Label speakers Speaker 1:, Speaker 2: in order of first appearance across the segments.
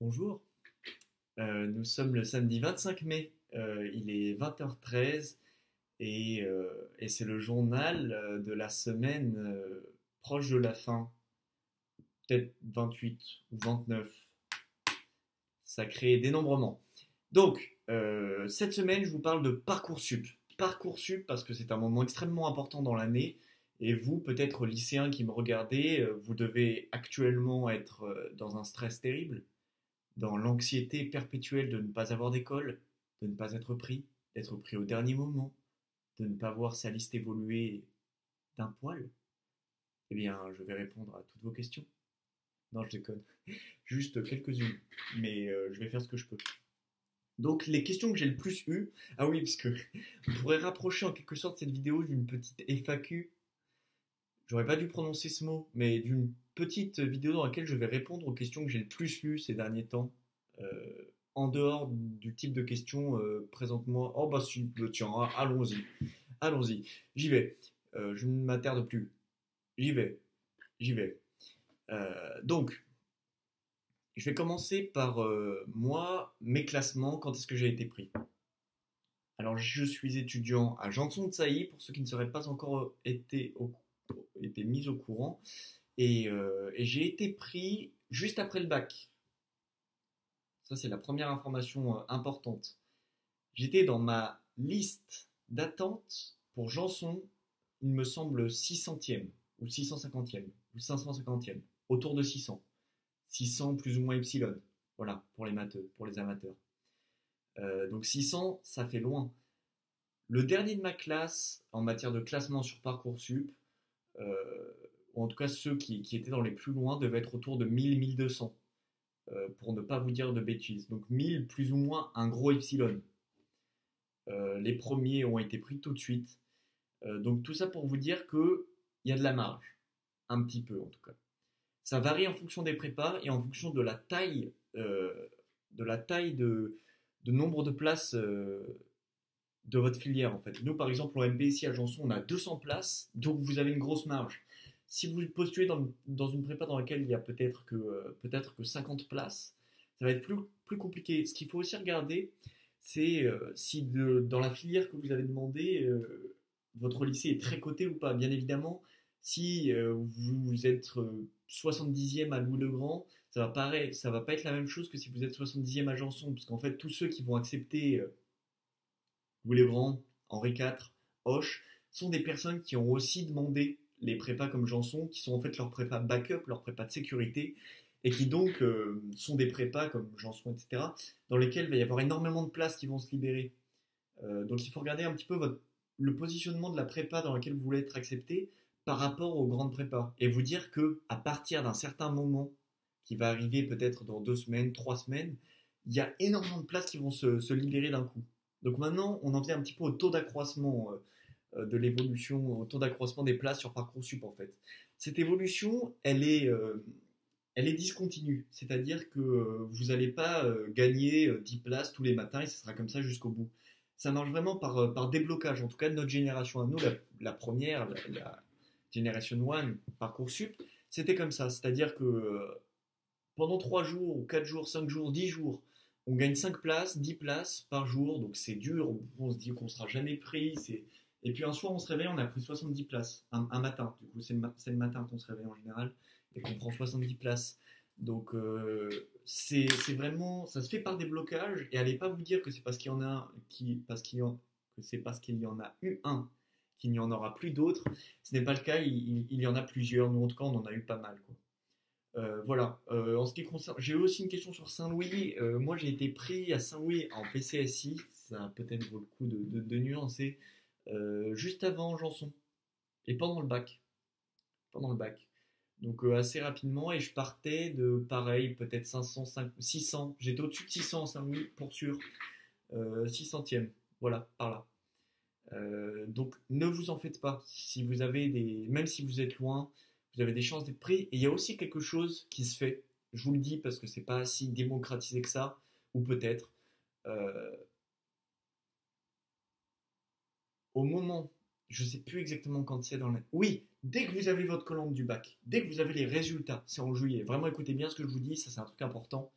Speaker 1: Bonjour, nous sommes le samedi 25 mai, il est 20h13 et c'est le journal de la semaine proche de la fin, peut-être 28 ou 29, ça crée dénombrement. Donc, cette semaine, je vous parle de Parcoursup. Parcoursup parce que c'est un moment extrêmement important dans l'année et vous, peut-être lycéens qui me regardez, vous devez actuellement être dans un stress terrible, dans l'anxiété perpétuelle de ne pas avoir d'école, de ne pas être pris, d'être pris au dernier moment, de ne pas voir sa liste évoluer d'un poil. Eh bien, je vais répondre à toutes vos questions. Non, je déconne. Juste quelques-unes. Mais je vais faire ce que je peux. Donc, les questions que j'ai le plus eues. Ah oui, parce que on pourrait rapprocher en quelque sorte cette vidéo d'une petite FAQ. J'aurais pas dû prononcer ce mot, mais d'une petite vidéo dans laquelle je vais répondre aux questions que j'ai le plus lues ces derniers temps. En dehors du type de questions, présente-moi. Oh bah si, tiens, allons-y, allons-y, j'y vais. Je ne m'attarde plus. J'y vais, j'y vais. Donc, je vais commencer par moi, mes classements, quand est-ce que j'ai été pris. Alors, je suis étudiant à Janson de Sailly, pour ceux qui ne seraient pas encore été mis au courant. Et j'ai été pris juste après le bac. Ça, c'est la première information importante. J'étais dans ma liste d'attente pour Janson, il me semble 600e, ou 650e, ou 550e, autour de 600. 600 plus ou moins epsilon, voilà, pour les matheux, pour les amateurs. Donc 600, ça fait loin. Le dernier de ma classe, en matière de classement sur Parcoursup, ou en tout cas ceux qui étaient dans les plus loin, devaient être autour de 1000-1200, pour ne pas vous dire de bêtises. Donc 1000 plus ou moins un gros epsilon. Les premiers ont été pris tout de suite. Donc tout ça pour vous dire qu'il y a de la marge, un petit peu en tout cas. Ça varie en fonction des prépas et en fonction de la taille, de nombre de places de votre filière en fait. Nous par exemple en MPSI à Janson on a 200 places, donc vous avez une grosse marge. Si vous postulez dans une prépa dans laquelle il y a peut-être que 50 places, ça va être plus compliqué. Ce qu'il faut aussi regarder, c'est si dans la filière que vous avez demandé, votre lycée est très coté ou pas. Bien évidemment, si vous êtes 70e à Louis-le-Grand, ça va pas être la même chose que si vous êtes 70e à Janson, parce qu'en fait, tous ceux qui vont accepter Louis-le-Grand, Henri IV, Hoche, sont des personnes qui ont aussi demandé les prépas comme Janson, qui sont en fait leurs prépas backup, leurs prépas de sécurité, et qui donc sont des prépas comme Janson, etc., dans lesquels il va y avoir énormément de places qui vont se libérer. Donc il faut regarder un petit peu le positionnement de la prépa dans laquelle vous voulez être accepté par rapport aux grandes prépas, et vous dire que à partir d'un certain moment, qui va arriver peut-être dans 2 semaines, 3 semaines, il y a énormément de places qui vont se libérer d'un coup. Donc maintenant, on en vient un petit peu au taux d'accroissement de l'évolution, au taux d'accroissement des places sur Parcoursup en fait. Cette évolution, elle est discontinue, c'est-à-dire que vous n'allez pas gagner 10 places tous les matins et ce sera comme ça jusqu'au bout. Ça marche vraiment par déblocage, en tout cas de notre génération à nous, la première, la Generation 1, Parcoursup, c'était comme ça, c'est-à-dire que pendant 3 jours, ou 4 jours, 5 jours, 10 jours, on gagne 5 places, 10 places par jour, donc c'est dur, on se dit qu'on ne sera jamais pris. Et puis un soir, on se réveille, on a pris 70 places, un matin. Du coup, c'est le matin qu'on se réveille en général, et qu'on prend 70 places. Donc c'est vraiment, ça se fait par des blocages, et allez pas vous dire que c'est parce qu'il y en a que c'est parce qu'il y en a eu un qu'il n'y en aura plus d'autres. Ce n'est pas le cas, il y en a plusieurs. Nous, en tout cas, on en a eu pas mal, quoi. Voilà. En ce qui concerne, j'ai eu aussi une question sur Saint-Louis. Moi, j'ai été pris à Saint-Louis en PCSI. Ça peut-être vaut le coup de nuancer. Juste avant Janson et pendant le bac. Pendant le bac. Donc assez rapidement et je partais de pareil, peut-être 500, 600. J'étais au-dessus de 600 à Saint-Louis pour sûr. 600e. Voilà, par là. Donc ne vous en faites pas. Si vous avez même si vous êtes loin, vous avez des chances d'être pris. Et il y a aussi quelque chose qui se fait. Je vous le dis parce que c'est pas si démocratisé que ça, ou peut-être. Euh, Au moment, je sais plus exactement quand c'est dans la... Oui, dès que vous avez votre colonne du bac, dès que vous avez les résultats, c'est en juillet. Vraiment, écoutez bien ce que je vous dis, ça c'est un truc important.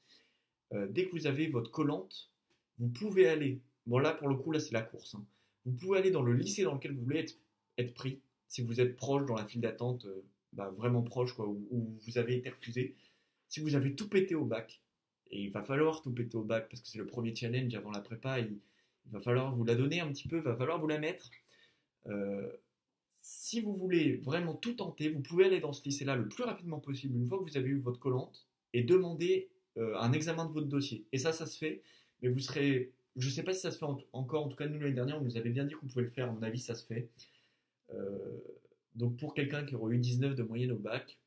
Speaker 1: dès que vous avez votre collante, vous pouvez aller, bon là pour le coup là c'est la course, hein. Vous pouvez aller dans le lycée dans lequel vous voulez être pris, si vous êtes proche dans la file d'attente, vraiment proche quoi, où vous avez été refusé. Si vous avez tout pété au bac, et il va falloir tout péter au bac parce que c'est le premier challenge avant la prépa, il va falloir vous la donner un petit peu, il va falloir vous la mettre. Euh, Si vous voulez vraiment tout tenter, vous pouvez aller dans ce lycée-là le plus rapidement possible, une fois que vous avez eu votre collante, et demander un examen de votre dossier. Et ça se fait, mais vous serez. Je ne sais pas si ça se fait encore, en tout cas nous l'année dernière, on nous avait bien dit qu'on pouvait le faire, à mon avis ça se fait. Euh, donc pour quelqu'un qui aurait eu 19 de moyenne au bac,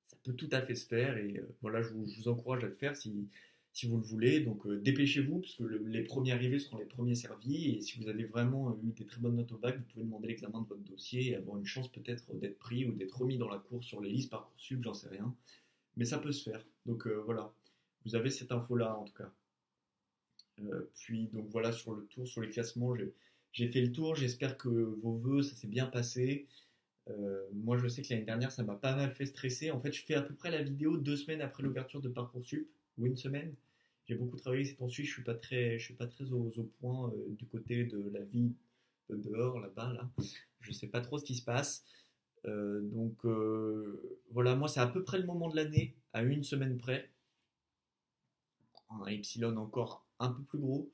Speaker 1: ça peut tout à fait se faire, et voilà, je vous encourage à le faire si vous le voulez. Donc dépêchez-vous, parce que les premiers arrivés seront les premiers servis, et si vous avez vraiment eu des très bonnes notes au bac, vous pouvez demander l'examen de votre dossier et avoir une chance peut-être d'être pris ou d'être remis dans la course sur les listes Parcoursup, j'en sais rien. Mais ça peut se faire. Donc voilà, vous avez cette info-là en tout cas. Puis donc voilà, sur le tour, sur les classements, j'ai fait le tour, j'espère que vos vœux, ça s'est bien passé. Moi, je sais que l'année dernière, ça m'a pas mal fait stresser. En fait, je fais à peu près la vidéo 2 semaines après l'ouverture de Parcoursup, ou une semaine. J'ai beaucoup travaillé ces temps-ci, je suis pas très au point du côté de la vie de dehors, là-bas, là. Je sais pas trop ce qui se passe. Voilà, moi, c'est à peu près le moment de l'année, à une semaine près. Un epsilon encore un peu plus gros,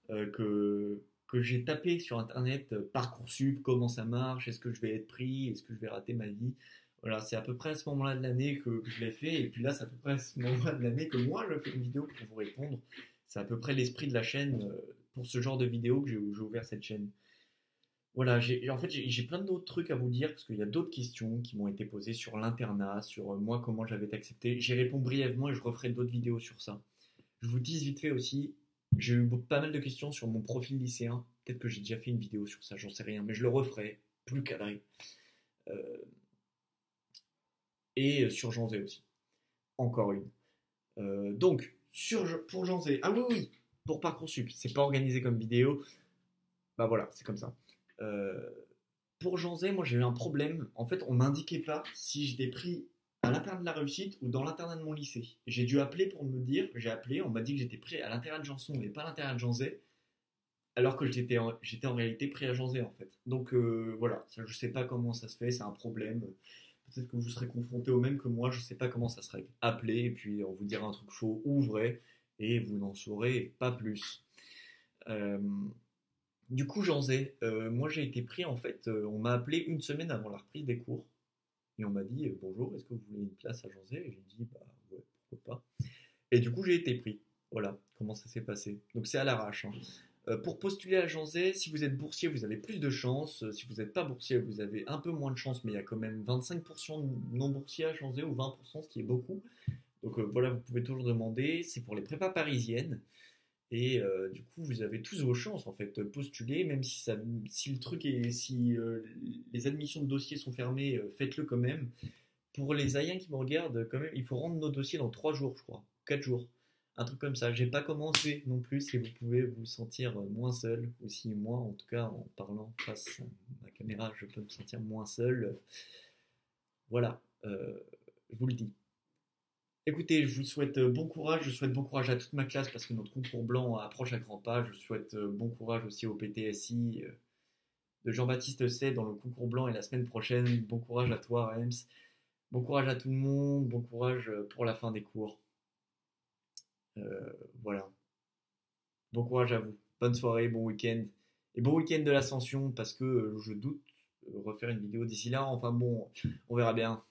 Speaker 1: que j'ai tapé sur internet Parcoursup, comment ça marche, est-ce que je vais être pris, est-ce que je vais rater ma vie. Voilà, c'est à peu près à ce moment-là de l'année que je l'ai fait, et puis là, c'est à peu près à ce moment-là de l'année que moi, je fais une vidéo pour vous répondre. C'est à peu près l'esprit de la chaîne pour ce genre de vidéo que j'ai ouvert cette chaîne. Voilà, en fait, j'ai plein d'autres trucs à vous dire, parce qu'il y a d'autres questions qui m'ont été posées sur l'internat, sur moi, comment j'avais été accepté. J'y réponds brièvement et je referai d'autres vidéos sur ça. Je vous dis vite fait aussi, j'ai eu pas mal de questions sur mon profil lycéen. Peut-être que j'ai déjà fait une vidéo sur ça, j'en sais rien, mais je le referai, plus cadré. Euh, et sur Jean Zé aussi. Encore une. Pour Jean Zé, ah oui, oui, pour Parcoursup, c'est pas organisé comme vidéo. Bah voilà, c'est comme ça. Euh, pour Jean Zé, moi j'ai eu un problème. En fait, on m'indiquait pas si j'étais pris à l'internat de la réussite ou dans l'internat de mon lycée. J'ai dû appeler pour me dire, j'ai appelé, on m'a dit que j'étais pris à l'internat de Janson et pas à l'internat de Jean Zé, alors que j'étais en réalité pris à Jean Zé en fait. Donc voilà, ça, je sais pas comment ça se fait, c'est un problème. Peut-être que vous serez confronté au même que moi, je sais pas comment ça se règle. Appelez et puis on vous dira un truc faux ou vrai et vous n'en saurez pas plus. Euh, du coup, Jean Zé, moi j'ai été pris en fait, on m'a appelé une semaine avant la reprise des cours. Et on m'a dit bonjour, est-ce que vous voulez une place à Janzé? Et j'ai dit bah ouais, pourquoi pas. Et du coup, j'ai été pris. Voilà comment ça s'est passé. Donc c'est à l'arrache, hein. Pour postuler à Janzé, si vous êtes boursier, vous avez plus de chance. Si vous n'êtes pas boursier, vous avez un peu moins de chance, mais il y a quand même 25% de non boursiers à Janzé ou 20%, ce qui est beaucoup. Donc voilà, vous pouvez toujours demander. C'est pour les prépas parisiennes. Et du coup, vous avez tous vos chances en fait. Postuler, même si le truc est, si les admissions de dossiers sont fermées, faites-le quand même. Pour les Aïens qui me regardent, quand même, il faut rendre nos dossiers dans 3 jours, je crois, 4 jours. Un truc comme ça. J'ai pas commencé non plus. Si vous pouvez vous sentir moins seul, aussi moi, en tout cas, en parlant face à ma caméra, je peux me sentir moins seul. Voilà, je vous le dis. Écoutez, je vous souhaite bon courage, je souhaite bon courage à toute ma classe parce que notre concours blanc approche à grands pas. Je souhaite bon courage aussi au PTSI de Jean-Baptiste C dans le concours blanc et la semaine prochaine. Bon courage à toi, Rems. Bon courage à tout le monde, bon courage pour la fin des cours. Voilà, bon courage à vous. Bonne soirée, bon week-end. Et bon week-end de l'ascension parce que je doute refaire une vidéo d'ici là. Enfin bon, on verra bien.